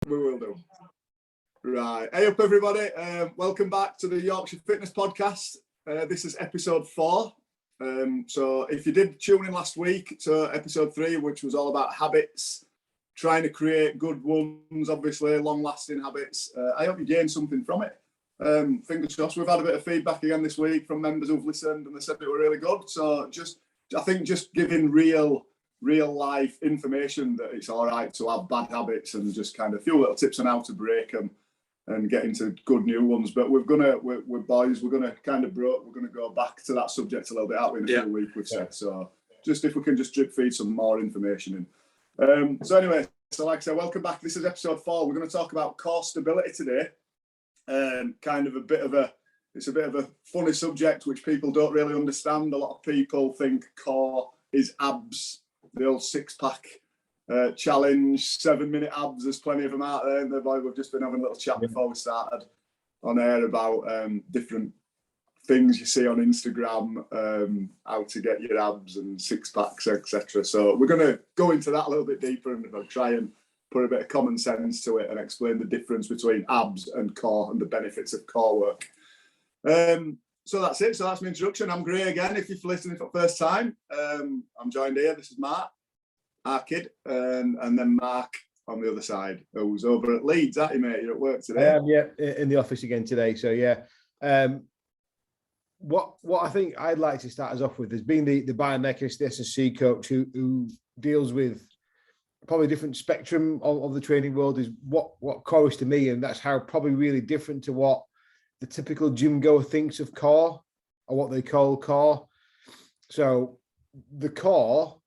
We will do. Right. Hey up, everybody. Welcome back to the Yorkshire Fitness Podcast. This is episode 4. So if you did tune in last week to episode 3, which was all about habits, trying to create good ones, obviously, long-lasting habits, I hope you gained something from it. Fingers crossed. We've had a bit of feedback again this week from members who've listened, and they said they were really good. So I think just giving real life information that it's all right to have bad habits, and just kind of a few little tips on how to break them and get into good new ones. But we're gonna kind of go back to that subject a little bit, aren't we, in a few weeks, we've said. So just if we can just drip feed some more information in. So anyway, like I said, welcome back. This is episode 4. We're going to talk about core stability today. Kind of it's a bit of a funny subject which people don't really understand. A lot of people think core is abs, the old 6-pack challenge, 7-minute abs. There's plenty of them out there. And we've just been having a little chat before we started on air about different things you see on Instagram, how to get your abs and 6-packs, etc. So we're going to go into that a little bit deeper and try and put a bit of common sense to it and explain the difference between abs and core and the benefits of core work. So that's it. So that's my introduction. I'm Gray again, if you're listening for the first time. I'm joined here. This is Mark, our kid, and then Mark on the other side, who's over at Leeds, aren't you, mate? You're at work today. I am, yeah, in the office again today. So, yeah. What I think I'd like to start us off with is being the biomechanist, the S&C coach who deals with probably a different spectrum of the training world, is what core is to me, and that's how probably really different to what the typical gym goer thinks of core, or what they call core. So the core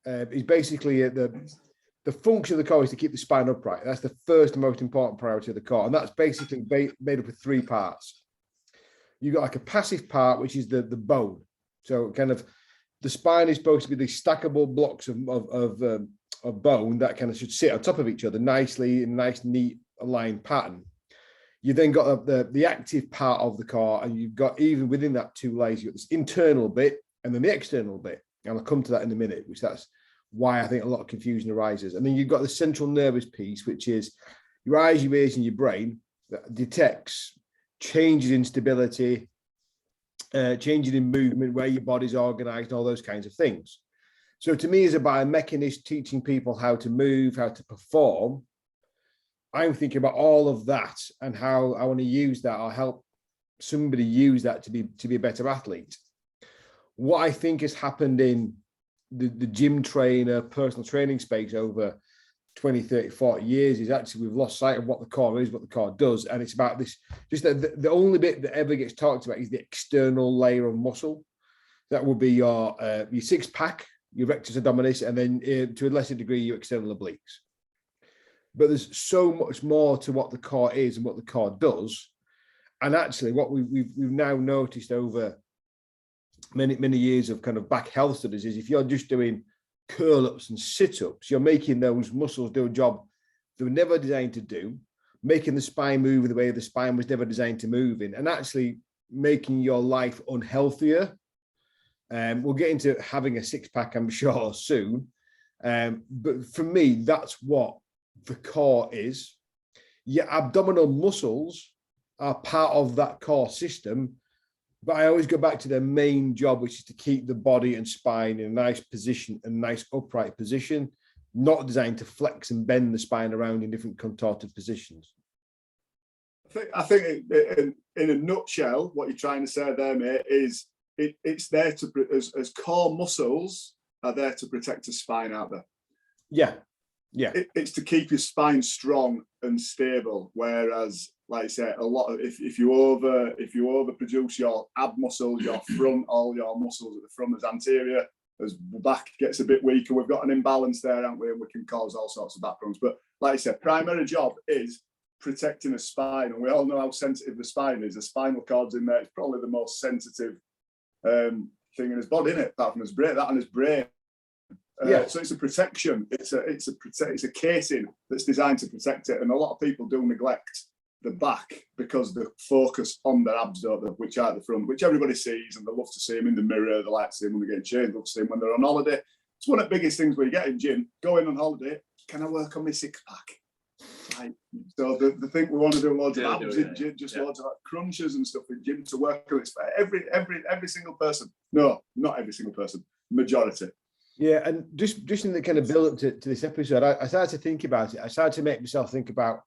is basically the function of the core is to keep the spine upright. That's the first and most important priority of the core, and that's basically made up of 3 parts. You've got like a passive part, which is the bone. So kind of the spine is supposed to be these stackable blocks of bone that kind of should sit on top of each other nicely in a nice, neat, aligned pattern. You then got the active part of the core, and you've got, even within that 2 layers, you've got this internal bit and then the external bit. And I'll come to that in a minute, which that's why I think a lot of confusion arises. And then you've got the central nervous piece, which is your eyes, your ears, and your brain, that detects changes in stability, changes in movement, where your body's organized, and all those kinds of things. So to me, as a biomechanist teaching people how to move, how to perform, I'm thinking about all of that and how I want to use that, or help somebody use that to be a better athlete. What I think has happened in the gym trainer, personal training space over 20, 30, 40 years is actually we've lost sight of what the core is, what the core does. And it's about this, just the only bit that ever gets talked about is the external layer of muscle. That would be your 6-pack, your rectus abdominis, and then to a lesser degree, your external obliques. But there's so much more to what the core is and what the core does. And actually what we've now noticed over many years of kind of back health studies is if you're just doing curl-ups and sit-ups, you're making those muscles do a job they were never designed to do, making the spine move in the way the spine was never designed to move in, and actually making your life unhealthier. We'll get into having a 6-pack, I'm sure, soon. But for me, that's what the core is. Your abdominal muscles are part of that core system, but I always go back to their main job, which is to keep the body and spine in a nice position, a nice upright position, not designed to flex and bend the spine around in different contorted positions. I think in a nutshell, what you're trying to say there, mate, is it's there to, as core muscles are there to protect the spine, aren't they? Yeah. It's to keep your spine strong and stable. Whereas, like I said, a lot of if you overproduce your ab muscles, your front, all your muscles at the front, as anterior, as back gets a bit weaker, we've got an imbalance there, haven't we? And we can cause all sorts of back problems. But like I said, primary job is protecting the spine, and we all know how sensitive the spine is. The spinal cord's in there. It's probably the most sensitive thing in his body, isn't it? Apart from his brain, that and his brain. So it's a protection. It's a casing that's designed to protect it, and a lot of people do neglect the back because they focus on their abs, don't they, which are at the front, which everybody sees, and they love to see them in the mirror. They like to see them when they're getting changed. They love to see them when they're on holiday. It's one of the biggest things we get in gym. Going on holiday, can I work on my 6-pack? like, so they think we want to do loads of abs in gym, just loads of like crunches and stuff in gym to work on. It's for every single person. No, not every single person. Majority. Yeah, and just in the kind of build up to this episode, I started to think about it. I started to make myself think about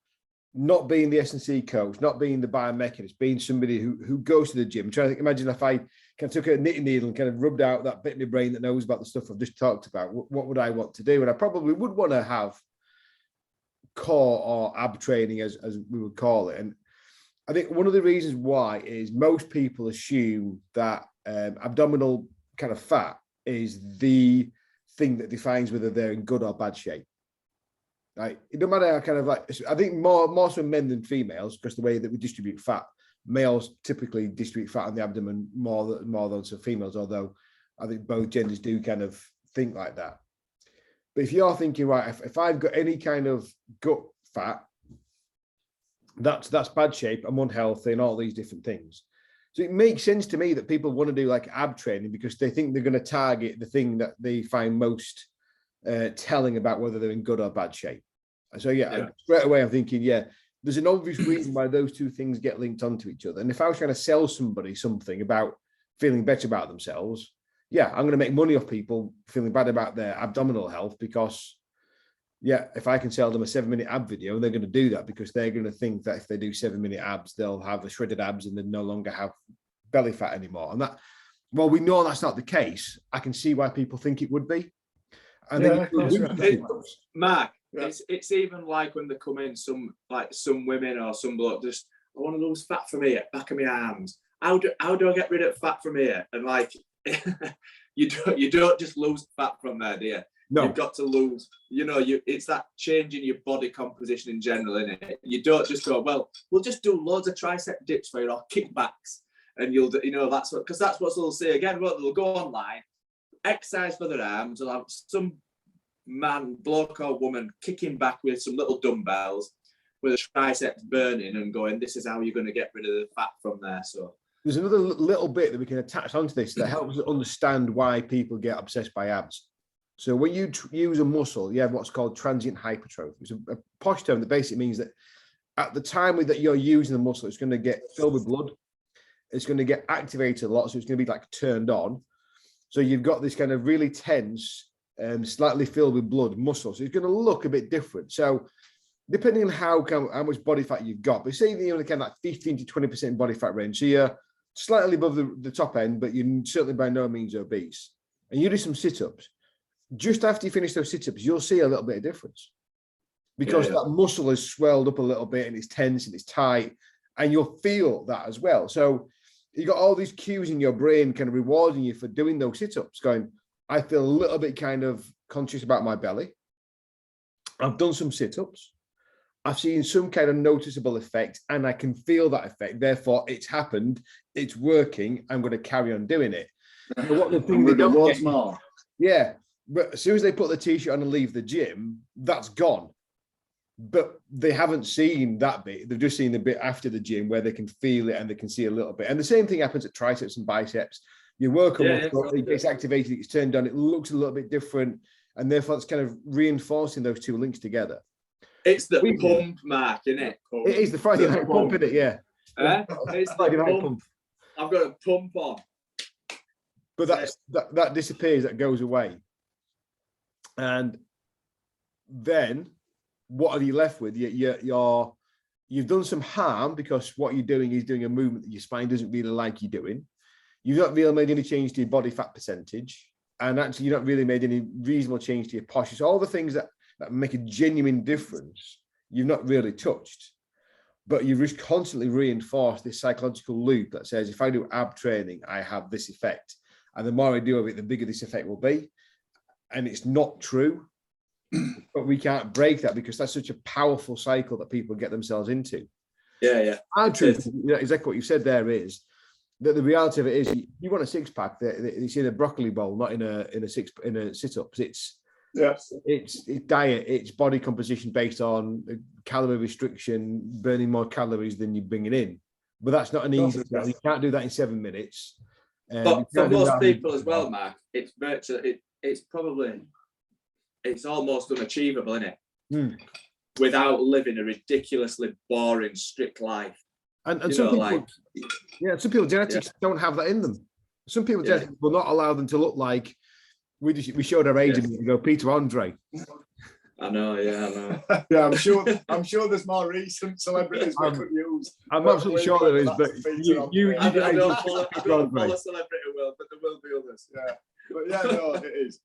not being the S&C coach, not being the biomechanist, being somebody who goes to the gym. I'm trying to think, imagine if I kind of took a knitting needle and kind of rubbed out that bit in my brain that knows about the stuff I've just talked about. What would I want to do? And I probably would want to have core or ab training, as we would call it. And I think one of the reasons why is most people assume that abdominal kind of fat is the thing that defines whether they're in good or bad shape. Like, it don't matter how kind of like, I think more so men than females, because the way that we distribute fat, males typically distribute fat on the abdomen more than some females, although I think both genders do kind of think like that. But if you're thinking, right, if I've got any kind of gut fat, that's bad shape, I'm unhealthy and all these different things. So it makes sense to me that people want to do like ab training because they think they're going to target the thing that they find most telling about whether they're in good or bad shape. And so, straight away I'm thinking, there's an obvious reason why those two things get linked onto each other. And if I was trying to sell somebody something about feeling better about themselves, I'm going to make money off people feeling bad about their abdominal health because, if I can sell them a 7-minute ab video, they're going to do that because they're going to think that if they do 7-minute abs, they'll have the shredded abs and they no longer have belly fat anymore. And that, well, we know that's not the case. I can see why people think it would be. And Mark, it's even like when they come in, some women or some bloke just, I want to lose fat from here, back of my arms. How do I get rid of fat from here? And like, you don't just lose fat from there, do you? No. You've got to lose, it's that change in your body composition in general, isn't it? You don't just go, well, we'll just do loads of tricep dips for you or kickbacks. And that's what they'll say again. Well, they'll go online, exercise for their arms, they'll have some man, bloke or woman kicking back with some little dumbbells with the triceps burning and going, this is how you're going to get rid of the fat from there. So there's another little bit that we can attach onto this that helps us understand why people get obsessed by abs. So when you use a muscle, you have what's called transient hypertrophy. It's a posh term that basically means that at the time that you're using the muscle, it's going to get filled with blood. It's going to get activated a lot. So it's going to be like turned on. So you've got this kind of really tense, slightly filled with blood muscle. So it's going to look a bit different. So depending on how much body fat you've got, but say you're in kind of like 15 to 20% body fat range. So you're slightly above the top end, but you're certainly by no means obese. And you do some sit-ups. Just after you finish those sit-ups, you'll see a little bit of difference because that muscle has swelled up a little bit and it's tense and it's tight, and you'll feel that as well. So you got all these cues in your brain kind of rewarding you for doing those sit-ups, going, I feel a little bit kind of conscious about my belly. I've done some sit-ups. I've seen some kind of noticeable effect and I can feel that effect. Therefore, it's happened. It's working. I'm going to carry on doing it. What the thing they don't get, more. But as soon as they put the t-shirt on and leave the gym, that's gone. But they haven't seen that bit. They've just seen the bit after the gym where they can feel it and they can see a little bit. And the same thing happens at triceps and biceps. You work on it gets activated, it's turned on, it looks a little bit different. And therefore, it's kind of reinforcing those two links together. It's the pump, Mark, isn't it? Pump. It is the Friday night pump, isn't it? Yeah. It's the pump. I've got a pump on. But that disappears, that goes away. And then what are you left with? You've done some harm because what you're doing is doing a movement that your spine doesn't really like you doing. You've not really made any change to your body fat percentage. And actually, you've not really made any reasonable change to your posture. So all the things that make a genuine difference, you've not really touched. But you've just constantly reinforced this psychological loop that says, if I do ab training, I have this effect. And the more I do of it, the bigger this effect will be. And it's not true. But we can't break that because that's such a powerful cycle that people get themselves into. Our truth, exactly what you said there is that the reality of it is, you want a six-pack, it's in a broccoli bowl, not in a sit-ups. It's diet, it's body composition based on calorie restriction, burning more calories than you're bringing in. But that's not an easy thing. You can't do that in 7 minutes. But for most people as well, Mark, it's virtually, it's almost unachievable, isn't it? without living a ridiculously boring, strict life. And some people, some people genetics don't have that in them. Some people genetics will not allow them to look like we showed our age a minute ago, Peter Andre. I know. Yeah, I'm sure there's more recent celebrities we could use. I'm absolutely sure there is, but I don't follow celebrity world, but there will be others. Yeah, but no, it is.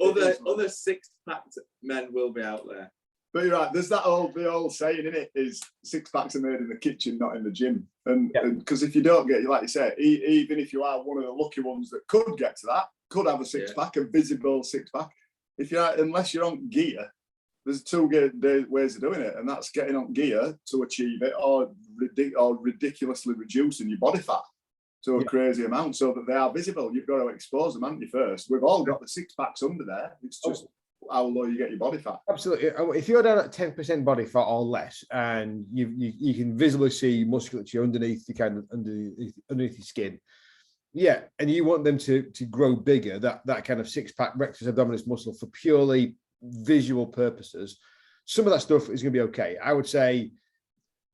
Other six-packed men will be out there. But you're right. There's the old saying in it is six packs are made in the kitchen, not in the gym. And because if you don't get, like you say, even if you are one of the lucky ones that could get to that, could have a six pack, a visible six pack. Unless you're on gear, there's two ways of doing it, and that's getting on gear to achieve it, or ridiculously reducing your body fat to a crazy amount so that they are visible. You've got to expose them, haven't you, first? We've all got the six packs under there. It's just how low you get your body fat. Absolutely. If you're down at 10% body fat or less, and you can visibly see musculature underneath underneath your skin, and you want them to grow bigger, that kind of six-pack rectus abdominis muscle for purely visual purposes, some of that stuff is going to be okay. I would say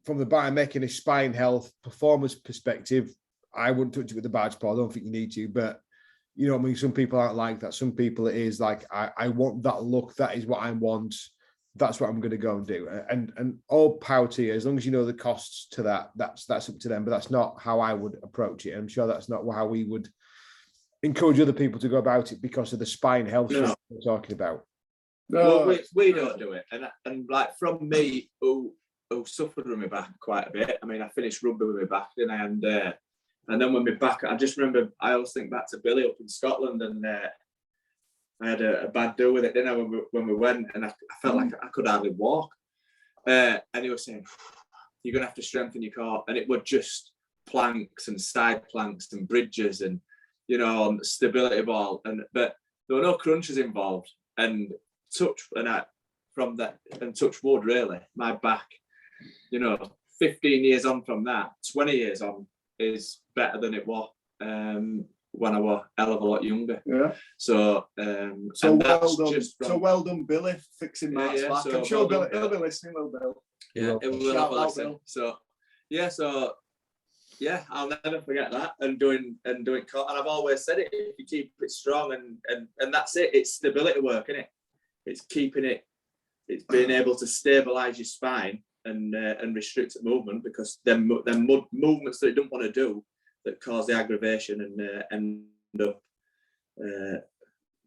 from the biomechanist, spine health, performance perspective, I wouldn't touch it with the barge pole. I don't think you need to, but you know what I mean? Some people aren't like that. Some people it is like, I want that look. That is what I want. That's what I'm going to go and do. And all power to you, as long as you know the costs to that, that's up to them. But that's not how I would approach it. I'm sure that's not how we would encourage other people to go about it because of the spine health stuff we're talking about. No, well, we don't do it, and like from me, who suffered with my back quite a bit. I mean, I finished rugby with my back, didn't I? And then when my back, I just remember, I always think back to Billy up in Scotland, and I had a bad deal with it, didn't I? When we went, and I felt like I could hardly walk. And he was saying, "You're gonna have to strengthen your core," and it were just planks and side planks and bridges and and stability ball, but there were no crunches involved, and touch wood, really, my back, 15 years on from that, 20 years on is better than it was when I was a hell of a lot younger. Yeah. So well done, Billy, fixing Mark's back. So I'm sure he'll be listening, little Bill. Yeah, it will have a listen. So I'll never forget that. And doing and I've always said it, if you keep it strong and that's it, it's stability work, isn't it? It's keeping it, it's being able to stabilize your spine and restrict movement, because them movements that you don't want to do that cause the aggravation and end up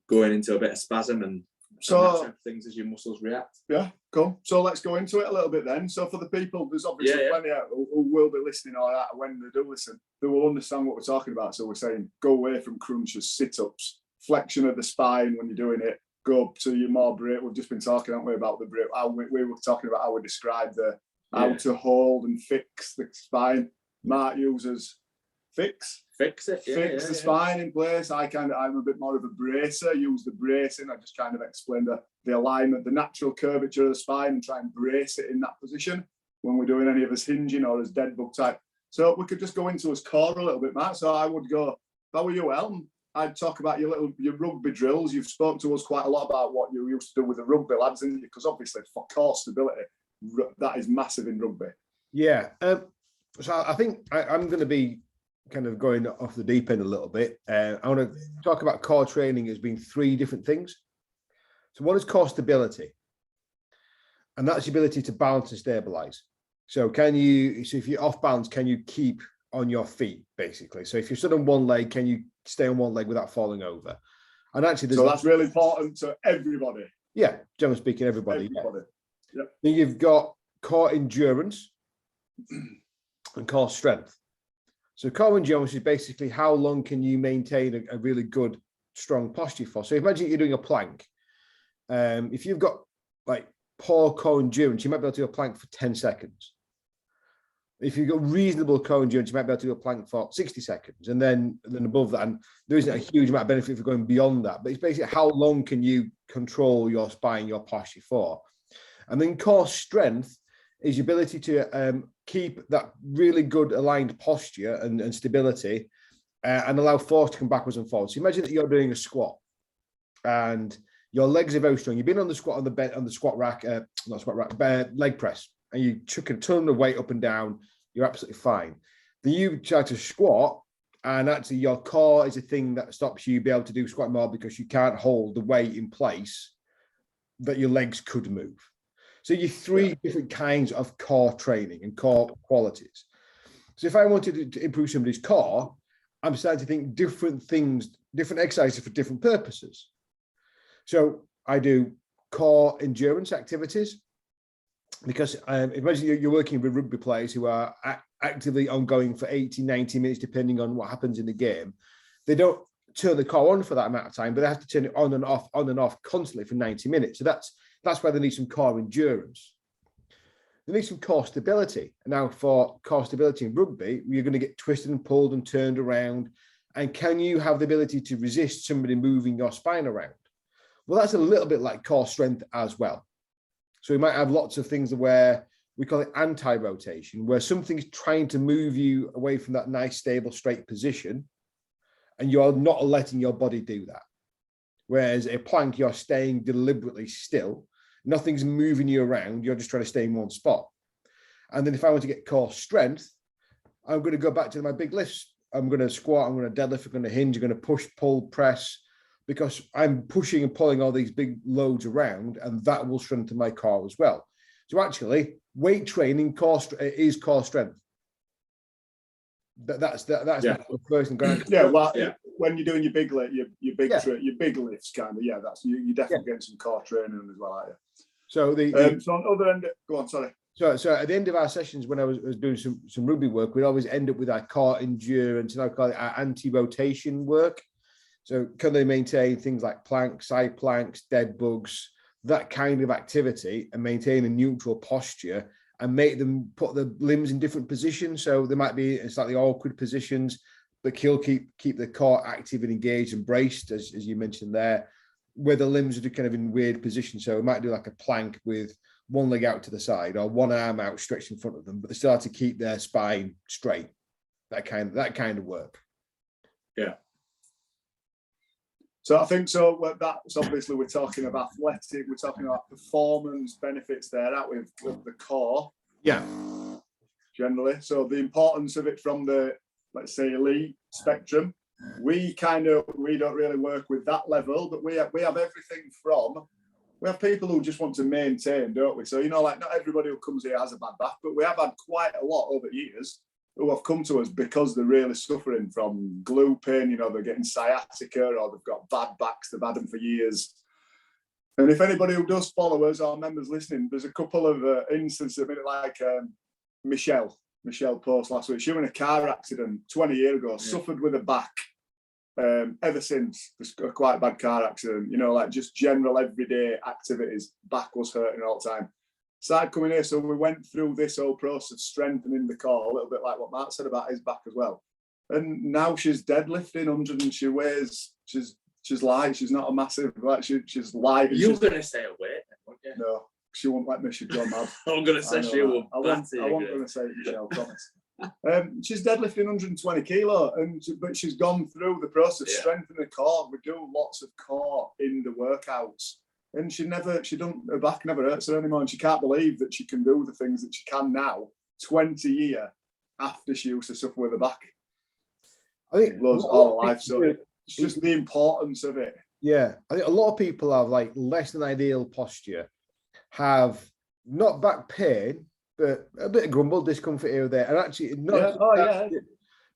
going into a bit of spasm and that type of things as your muscles react. Yeah, cool. So let's go into it a little bit then. So for the people, there's obviously plenty who will be listening or that when they do listen, they will understand what we're talking about. So we're saying go away from crunches, sit-ups, flexion of the spine when you're doing it. Go up to your more brace. We've just been talking, haven't we, about the brace. We were talking about how we describe how to hold and fix the spine. Mark uses fix the spine in place. I'm a bit more of a bracer. Use the bracing. I just kind of explain the alignment, the natural curvature of the spine, and try and brace it in that position when we're doing any of us hinging or as dead bug type. So we could just go into his core a little bit, Mark. So I would go, if I were you, Elm, I'd talk about your rugby drills. You've spoken to us quite a lot about what you used to do with the rugby lads, and because obviously for core stability, that is massive in rugby. Yeah. So I think I'm going to be kind of going off the deep end a little bit. I want to talk about core training as being three different things. So one is core stability, and that's the ability to balance and stabilize. So if you're off balance, can you keep on your feet, basically? So if you're stood on one leg, can you stay on one leg without falling over? And actually, that's really important to everybody. Yeah, generally speaking, everybody. Yeah. Yep. Then you've got core endurance and core strength. So core endurance is basically how long can you maintain a really good, strong posture for. So imagine you're doing a plank. If you've got like poor core endurance, you might be able to do a plank for 10 seconds. If you've got reasonable core endurance, you might be able to do a plank for 60 seconds. And then above that, and there isn't a huge amount of benefit for going beyond that. But it's basically how long can you control your spine, your posture for. And then core strength is your ability to keep that really good aligned posture and stability and allow force to come backwards and forwards. So imagine that you're doing a squat and your legs are very strong. You've been on the squat on the bed on the squat rack, leg press, and you chuck a ton of weight up and down. You're absolutely fine. Then you try to squat, and actually your core is a thing that stops you be able to do squat more because you can't hold the weight in place that your legs could move. So you three different kinds of core training and core qualities. So if I wanted to improve somebody's core, I'm starting to think different things, different exercises for different purposes. So I do core endurance activities because imagine you're working with rugby players who are actively ongoing for 80, 90 minutes, depending on what happens in the game. They don't turn the core on for that amount of time, but they have to turn it on and off constantly for 90 minutes. So that's why they need some core endurance. They need some core stability. And now for core stability in rugby, you're going to get twisted and pulled and turned around. And can you have the ability to resist somebody moving your spine around? Well, that's a little bit like core strength as well. So we might have lots of things where we call it anti-rotation, where something's trying to move you away from that nice, stable, straight position, and you're not letting your body do that. Whereas a plank, you're staying deliberately still. Nothing's moving you around. You're just trying to stay in one spot. And then if I want to get core strength, I'm going to go back to my big lifts. I'm going to squat, I'm going to deadlift, I'm going to hinge, I'm going to push, pull, press, because I'm pushing and pulling all these big loads around, and that will strengthen my core as well. So actually, weight training is core strength. That's the first thing. When you're doing your big big lifts, kind of, that's you definitely getting some core training as well, aren't you? So so on other end, go on, sorry. So at the end of our sessions, when I was doing some rugby work, we'd always end up with our core endurance, and I call it our anti-rotation work. So can they maintain things like planks, side planks, dead bugs, that kind of activity, and maintain a neutral posture and make them put the limbs in different positions. So they might be in slightly awkward positions, but keep the core active and engaged and braced, as you mentioned there, where the limbs are kind of in weird positions. So we might do like a plank with one leg out to the side or one arm out stretched in front of them, but they still have to keep their spine straight. That kind of work. Yeah. So I think that's obviously we're talking about athletic, we're talking about performance benefits there, aren't we, with the core? Yeah. Generally. So the importance of it from the, let's say, elite spectrum, we don't really work with that level, but we have everything from, we have people who just want to maintain, don't we? So, like not everybody who comes here has a bad back, but we have had quite a lot over years who have come to us because they're really suffering from glue pain, they're getting sciatica or they've got bad backs, they've had them for years. And if anybody who does follow us or members listening, there's a couple of instances, a bit like Michelle post last week. She was in a car accident 20 years ago, suffered with a back ever since. A quite bad car accident, like just general everyday activities, back was hurting all the time. Started coming here, so we went through this whole process of strengthening the core, a little bit like what Mark said about his back as well. And now she's deadlifting 100 and she weighs, she's light, she's not a massive, like she's light. You're going to say a weight, weren't you? No, she won't let me, she'd go mad. I'm going to say she will. I wasn't going to say it, Michelle, promise. She's deadlifting 120 kilo, but she's gone through the process, strengthening the core. We do lots of core in the workouts. And her back never hurts her anymore. And she can't believe that she can do the things that she can now, 20 years after she used to suffer with her back. I think all her life. So it's just the importance of it. Yeah. I think a lot of people have like less than ideal posture, have not back pain, but a bit of grumble, discomfort here or there. And actually,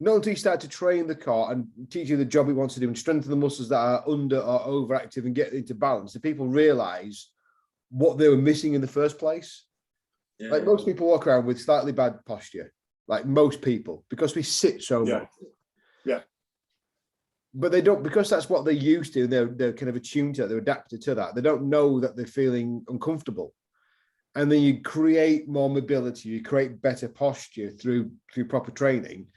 not until you start to train the core and teach you the job it wants to do and strengthen the muscles that are under or overactive and get into balance, the people realize what they were missing in the first place. Yeah. Like most people walk around with slightly bad posture, like most people, because we sit so much. Yeah. But they don't, because that's what they're used to. They're kind of attuned to it. They're adapted to that. They don't know that they're feeling uncomfortable. And then you create more mobility, you create better posture through proper training.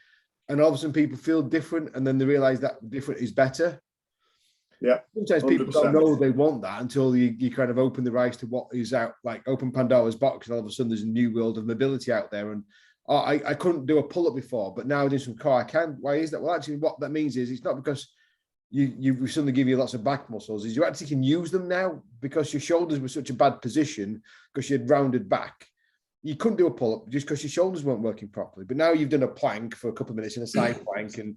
And all of a sudden people feel different, and then they realize that different is better. Yeah. Sometimes 100%. People don't know they want that until you kind of open their eyes to what is out, like open Pandora's box, and all of a sudden there's a new world of mobility out there. And I couldn't do a pull-up before, but now doing some core, I can. Why is that? Well, actually, what that means is it's not because you suddenly give you lots of back muscles is you actually can use them now because your shoulders were such a bad position because you had rounded back. You couldn't do a pull-up just because your shoulders weren't working properly. But now you've done a plank for a couple of minutes in a side plank and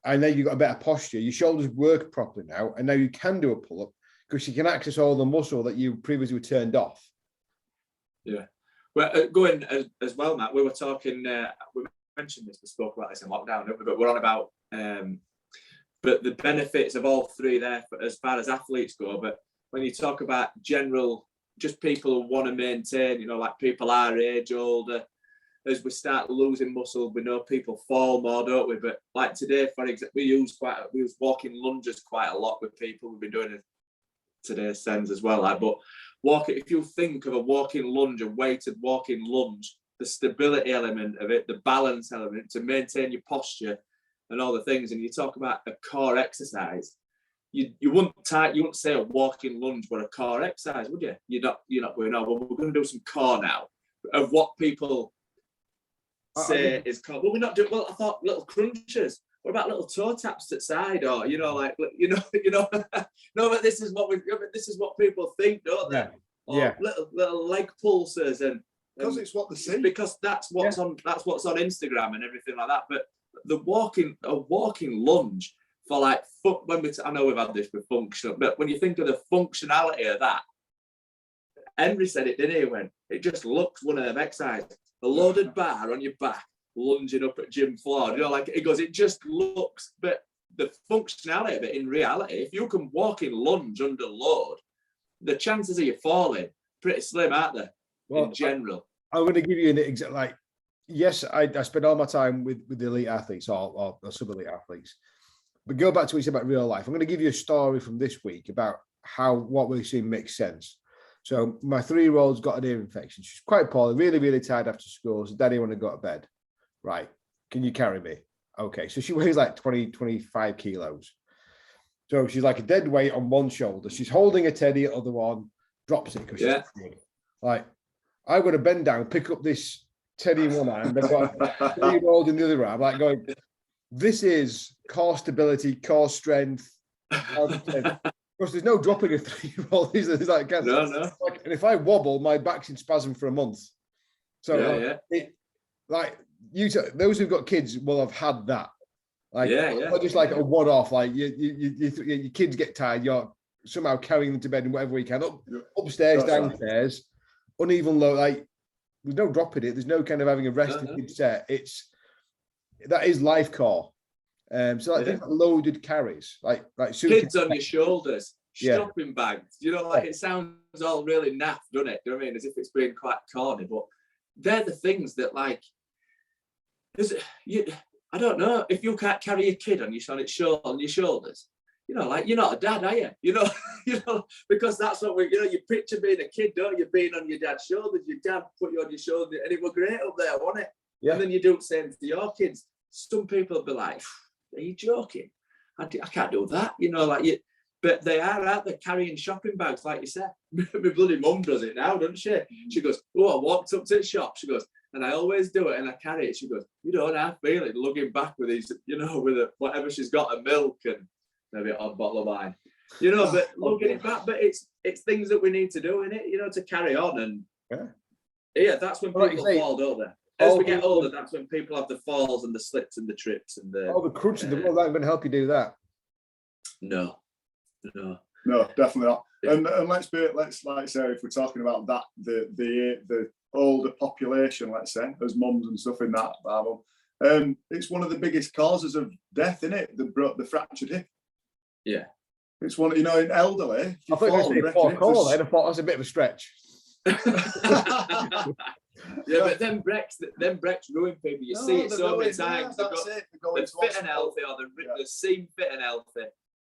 now you've got a better posture. Your shoulders work properly now, and now you can do a pull-up because you can access all the muscle that you previously were turned off. Yeah. Well, going as well, Matt, we were talking, we mentioned this, we spoke about this in lockdown, but we're on about but the benefits of all three there as far as athletes go. But when you talk about general, just people who want to maintain, like people our age, older, as we start losing muscle, we know people fall more, don't we? But like today, for example, we use walking lunges quite a lot with people. We've been doing it today's sends as well. But if you think of a walking lunge, a weighted walking lunge, the stability element of it, the balance element to maintain your posture and all the things, and you talk about a core exercise, you wouldn't say a walking lunge were a core exercise, would you? You're not going, oh, well, we're going to do some core now of what people say is core. Well, we're not doing, well, I thought little crunches. What about little toe taps to the side, or no, but this is what people think, don't they? Yeah. Or little leg pulses and because it's what they see. Because that's what's on Instagram and everything like that. But a walking lunge for like I know we've had this with functional, but when you think of the functionality of that, Henry said it, didn't he? When it just looks one of them exercises, a loaded bar on your back, lunging up at gym floor. Like he goes, it just looks, but the functionality of it in reality, if you can walk in lunge under load, the chances of you falling pretty slim, aren't they? Well, in general. I'm going to give you an example. Yes, I spend all my time with the elite athletes or sub-elite athletes. But go back to what you said about real life. I'm going to give you a story from this week about how what we're seeing makes sense. So my 3-year-old's got an ear infection. She's quite poorly, really, really tired after school. So Daddy, want to go to bed. Right. Can you carry me? Okay. So she weighs like 25 kilos. So she's like a dead weight on one shoulder. She's holding a teddy, the other one drops it because she's good. Like, I've got to bend down, pick up this teddy in one hand, I've got a 3-year-old in the other hand, like going, this is core stability, core strength. Because there's no dropping a 3-year-old. There's like, no. Like, and if I wobble, my back's in spasm for a month. So those who've got kids will have had that. Like, not just like a one-off. Like your kids get tired, you're somehow carrying them to bed in whatever we can, upstairs, downstairs, uneven load. Like there's no dropping it. There's no kind of having a rested set. That is life core. Things like loaded carries, like kids on your shoulders, shopping bags. It sounds all really naff, doesn't it? Do you know what I mean? As if it's being quite corny, but they're the things that I don't know if you can't carry a kid on your shoulders. You're not a dad, are you? Because that's what you picture being a kid, don't you? Being on your dad's shoulders, your dad put you on your shoulder, and it was great up there, wasn't it? Yeah. And then you do the same to your kids. Some people will be like, "Are you joking? I can't do that." But they are out there carrying shopping bags, like you said. My bloody mum does it now, doesn't she? She goes, "Oh, I walked up to the shop." She goes, and I always do it, and I carry it. She goes, "You don't have feeling lugging back with these, with whatever she's got, a milk and maybe a bottle of wine, but lugging it back." But it's things that we need to do in it, to carry on. And that's when people fall, don't they? As we get older, that's when people have the falls and the slips and the trips and the crunching. The world ain't going to help you do that. No, definitely not. And let's like say, if we're talking about that, the older population, let's say, as mums and stuff in that Bible, it's one of the biggest causes of death, isn't it? The fractured hip. Yeah, it's one. In elderly. I thought you were saying that's a bit of a stretch. But then Brecht's ruin people. You see it so many times. They're fit and healthy, or they're seen fit and healthy.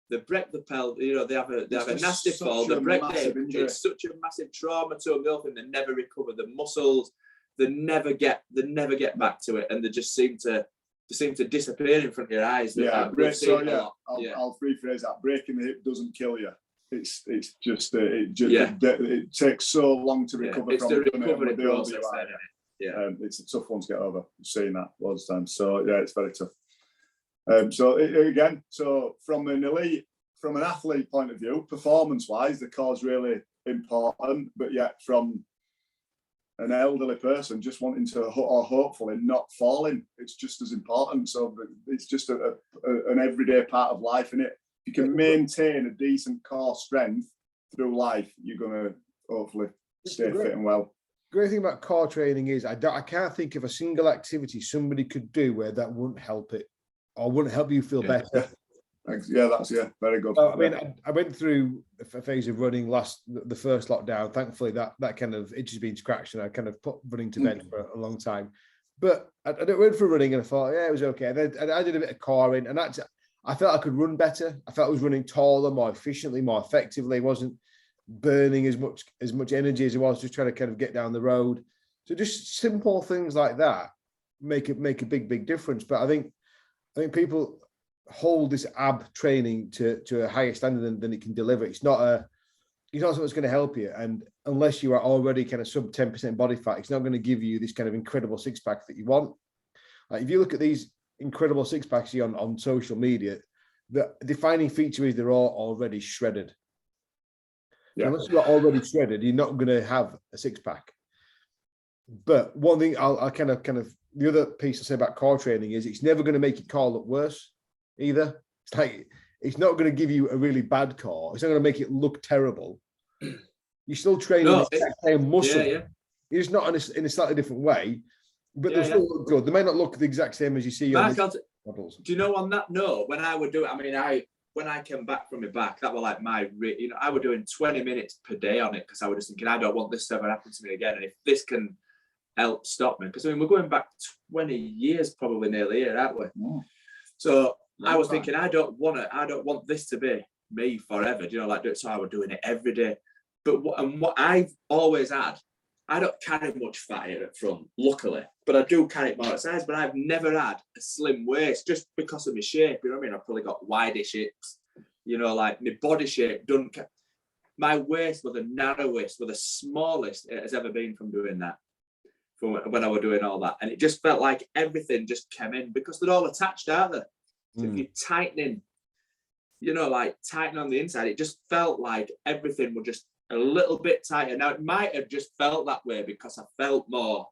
They break the pelvic. They have a nasty fall. They break it's such a massive trauma to them. The thing, they never recover the muscles. They never get back to it, and they just seem to disappear in front of your eyes. I'll rephrase that. Breaking the hip doesn't kill you. It's just it takes so long to recover from the recovery process. It's a tough one to get over. I've seen that loads of times. So it's very tough. So from an elite from an athlete point of view, performance-wise, the core is really important, but yet from an elderly person just wanting to, or hopefully not falling, it's just as important. So it's just an everyday part of life, isn't it? If you can maintain a decent core strength through life, you're going to hopefully stay fit and well. Great thing about core training is I can't think of a single activity somebody could do where that wouldn't help it or wouldn't help you feel better. That's very good. I mean, I went through a phase of running the first lockdown. Thankfully, that kind of itch has been scratched, and I kind of put running to bed for a long time. But I went for running, and I thought, yeah, it was okay. And I did a bit of coring, and I felt I could run better. I felt I was running taller, more efficiently, more effectively. I wasn't burning as much energy as I was just trying to kind of get down the road. So just simple things like that make a big difference. But I think people hold this ab training to a higher standard than it can deliver. It's not something that's going to help you, and unless you are already kind of sub 10% body fat, it's not going to give you this kind of incredible six pack that you want. Like if you look at these incredible six packs on social media, the defining feature is they're all already shredded. Yeah. Unless you're already shredded, you're not going to have a six pack. But one thing I'll kind of the other piece I say about core training is it's never going to make your core look worse either. It's like it's not going to give you a really bad core. It's not going to make it look terrible. You're still training the exact same muscle. Yeah. It's just not in a slightly different way, but they'll still look good. They may not look the exact same as you see on the models. Do you know, on that note, when I would do it, when I came back from my back, that was like I was doing 20 minutes per day on it because I was just thinking, I don't want this to ever happen to me again. And if this can help stop me, because we're going back 20 years probably nearly here, aren't we? Yeah. So I was thinking, I don't want this to be me forever. Do you know, so I was doing it every day. But what I've always had, I don't carry much fat here at front, luckily, but I do carry it more at size. But I've never had a slim waist just because of my shape. You know what I mean? I've probably got wideish hips. You know, like my body shape doesn't. My waist was the narrowest, was the smallest it has ever been from doing that. From when I was doing all that, and it just felt like everything just came in because they're all attached, aren't they? So if you're tightening, tighten on the inside, it just felt like everything was just a little bit tighter. Now, it might have just felt that way because I felt more,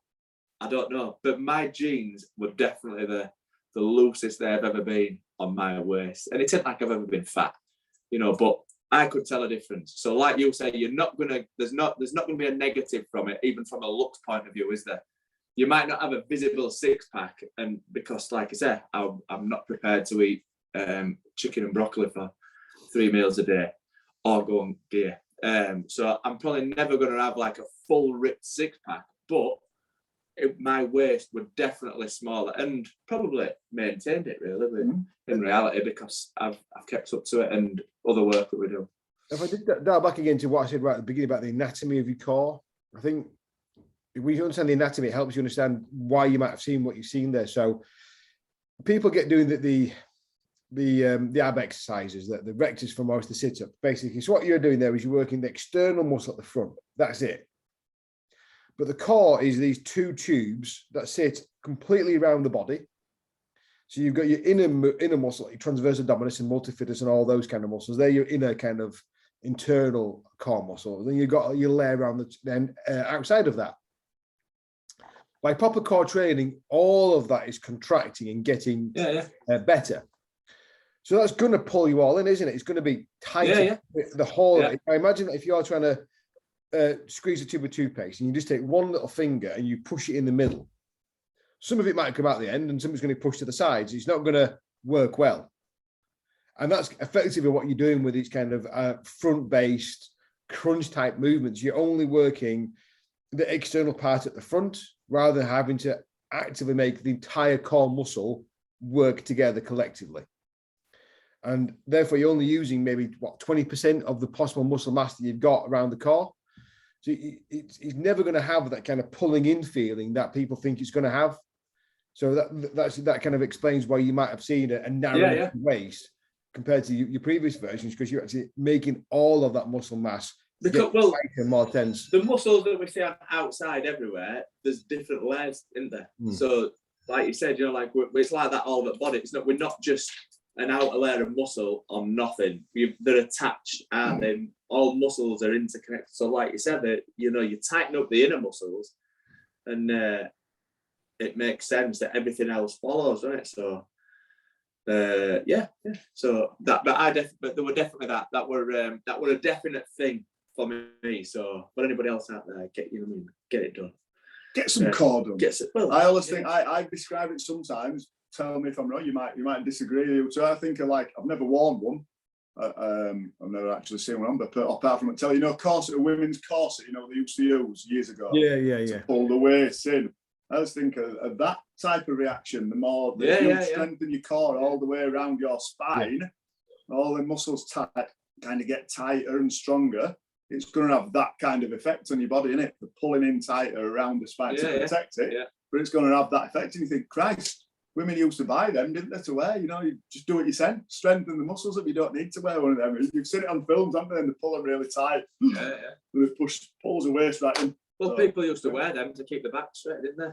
I don't know, but my jeans were definitely the loosest they've ever been on my waist. And it isn't like I've ever been fat, but I could tell a difference. So like you say, there's not going to be a negative from it, even from a looks point of view, is there? You might not have a visible six pack, and because, like I said, I'm not prepared to eat chicken and broccoli for 3 meals a day or go on gear. So I'm probably never going to have like a full ripped six pack, but my waist were definitely smaller and probably maintained it really in reality because I've kept up to it and other work that we do. If I did that back again to what I said right at the beginning about the anatomy of your core, I think if we understand the anatomy, it helps you understand why you might have seen what you've seen there. So people get doing the ab exercises, the rectors from most of the sit-up. Basically, so what you're doing there is you're working the external muscle at the front. That's it. But the core is these two tubes that sit completely around the body. So you've got your inner muscle, your transverse abdominis and multifidus and all those kind of muscles. They're your inner kind of internal core muscle. Then you've got your layer around outside of that. By proper core training, all of that is contracting and getting better. So that's going to pull you all in, isn't it? It's going to be tight. The whole. Yeah. I imagine that if you're trying to squeeze a tube of toothpaste and you just take one little finger and you push it in the middle, some of it might come out the end and some of it's going to push to the sides. It's not going to work well. And that's effectively what you're doing with these kind of front-based crunch type movements. You're only working the external part at the front rather than having to actively make the entire core muscle work together collectively. And therefore, you're only using maybe 20% of the possible muscle mass that you've got around the core. So it's never going to have that kind of pulling in feeling that people think it's going to have. So that kind of explains why you might have seen a narrow waist compared to your previous versions, because you're actually making all of that muscle mass more tense. The muscles that we see outside everywhere, there's different layers in there. So, like you said, like it's like that all over the body. We're not just an outer layer of muscle on nothing. They're attached, and then all muscles are interconnected. So, like you said, that you tighten up the inner muscles, and it makes sense that everything else follows, doesn't it? So, yeah. So but there were definitely that were a definite thing for me. So, for anybody else out there, get it done. Get some core done. Well, I always think I describe it sometimes. Tell me if I'm wrong. You might disagree. So I think I've never worn one. I've never actually seen one, but apart from corset, a women's corset, they used to use years ago. Yeah. To pull the waist in. I just think of that type of reaction. The more you strengthen your core all the way around your spine, all the muscles kind of get tighter and stronger. It's going to have that kind of effect on your body, innit? The pulling in tighter around the spine to protect it, but it's going to have that effect. And you think, Christ, women used to buy them, didn't they, to wear? You just do what you said, strengthen the muscles if you don't need to wear one of them. You've seen it on films, haven't they? And they pull them really tight. And they pulls the waist right in. Well, people used to wear them to keep the back straight, didn't they?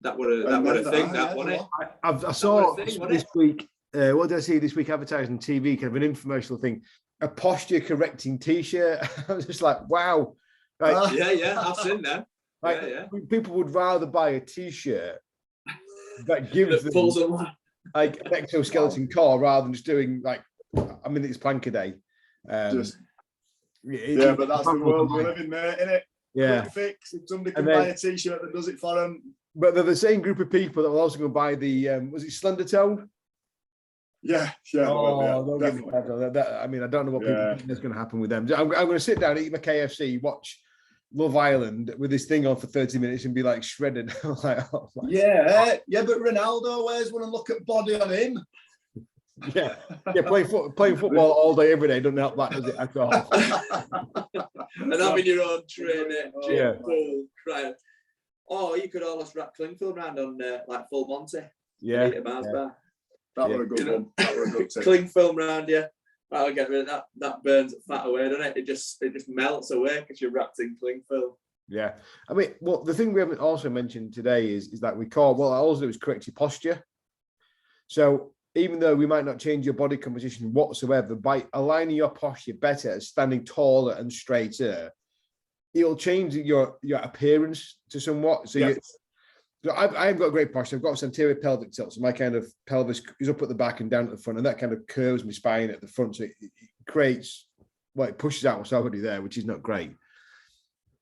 That were a thing, wasn't it? I saw this week, what did I see this week advertising on TV, kind of an infomercial thing, a posture correcting t-shirt. I was just like, wow. Like, I've seen them. People would rather buy a t-shirt that gives them like an exoskeleton core rather than just doing it's plank a day. But that's the world we live in, mate, innit? Yeah. Quick fix. If somebody can buy a t-shirt that does it for them. But they're the same group of people that will also go buy the was it Slender Toe? Yeah. Oh, definitely. I don't know what people think is going to happen with them. I'm going to sit down, eat my KFC, watch Love Island with this thing on for 30 minutes and be like shredded. But Ronaldo wears one and look at body on him. Playing football all day, every day doesn't help that, does it, at all? And having your own trainer, gym, pool, crying. Oh, you could almost wrap cling film around on full Monty. Yeah. That were a good one. That were a good tip. Cling film around you. That'll get rid of that. That burns fat away, doesn't it? It just melts away because you're wrapped in cling film. Yeah. I mean, well, the thing we haven't also mentioned today is that we call, what I also do is correct your posture. So even though we might not change your body composition whatsoever, by aligning your posture better, standing taller and straighter, it'll change your appearance to somewhat. So I've got a great posture. I've got this anterior pelvic tilt, so my kind of pelvis is up at the back and down at the front, and that kind of curves my spine at the front. So it creates, it pushes out what's already there, which is not great.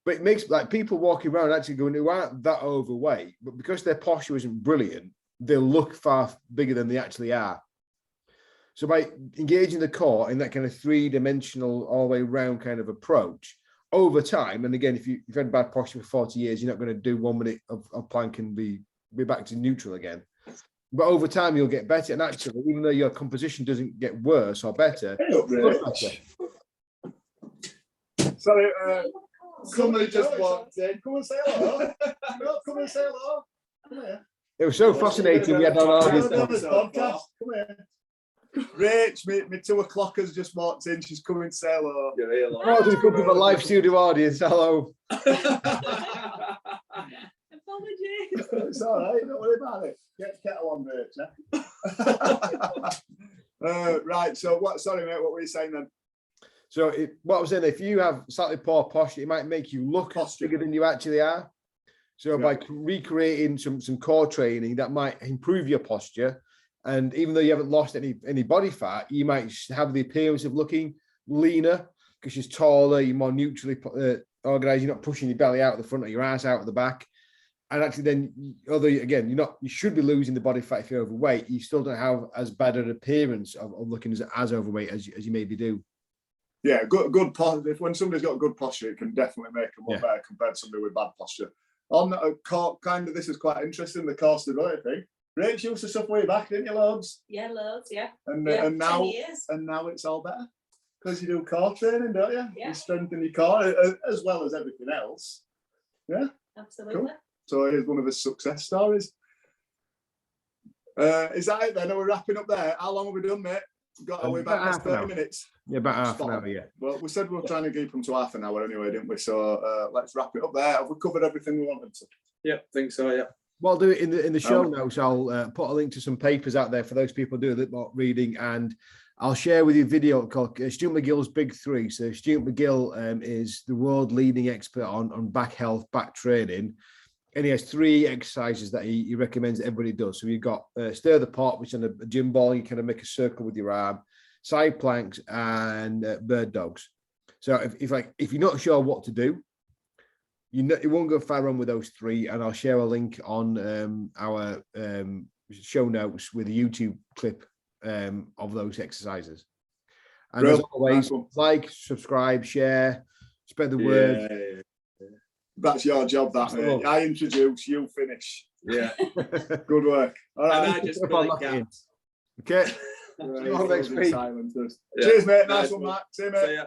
But it makes people walking around actually going, who aren't that overweight, but because their posture isn't brilliant, they look far bigger than they actually are. So by engaging the core in that kind of three-dimensional, all the way round kind of approach, over time, and again, if you've had bad posture for 40 years, you're not going to do 1 minute of plank and be back to neutral again. But over time, you'll get better. And actually, even though your composition doesn't get worse or better, Sorry, somebody just walked in. Come and say hello. Come and say hello. Come here. It was so fascinating. We had on this podcast. Come here. Rach, my 2 o'clock has just walked in. She's coming to say hello. Oh, there's a couple of a live studio audience. Hello. Apologies. It's all right. Don't worry about it. Get the kettle on, Rach. Right. So what? Sorry, mate. What were you saying then? So what I was saying, if you have slightly poor posture, it might make you look bigger than you actually are. So by recreating some core training, that might improve your posture. And even though you haven't lost any body fat, you might have the appearance of looking leaner because you're taller, you're more neutrally organized, you're not pushing your belly out at the front or your ass out at the back. And actually then, although again, you should be losing the body fat if you're overweight, you still don't have as bad an appearance of looking as overweight as you maybe do. Yeah, good posture. When somebody's got good posture, it can definitely make them look better compared to somebody with bad posture. On kind of, this is quite interesting, the core stability thing. Rach, you used to suffer way back, didn't you, loads? Yeah, loads, yeah. And now it's all better because you do core training, don't you? Yeah. You strengthen your core as well as everything else. Yeah, absolutely. Cool. So here's one of his success stories. Is that it then? Are we wrapping up there? How long have we done, mate? We've got our way back past 30 minutes. Yeah, about half an hour, yeah. Well, we said we were trying to keep them to half an hour anyway, didn't we? So let's wrap it up there. Have we covered everything we wanted to? Yeah, think so, yeah. Well, I'll do it in the show notes. I'll put a link to some papers out there for those people who do a little more reading, and I'll share with you a video called Stuart McGill's Big Three. So Stuart McGill is the world leading expert on back health, back training. And he has 3 exercises that he recommends everybody does. So you've got stir the pot, which on a gym ball, you kind of make a circle with your arm, side planks, and bird dogs. So if you're not sure what to do, you won't go far wrong with those 3. And I'll share a link on our show notes with a YouTube clip of those exercises. And as always, like, subscribe, share, spread the word. Yeah. That's your job, that, mate. I introduce, you finish. Yeah. Good work. All right. And I just fill it gaps. Okay. Cheers, mate. Nice one, Matt. See you, mate. See ya.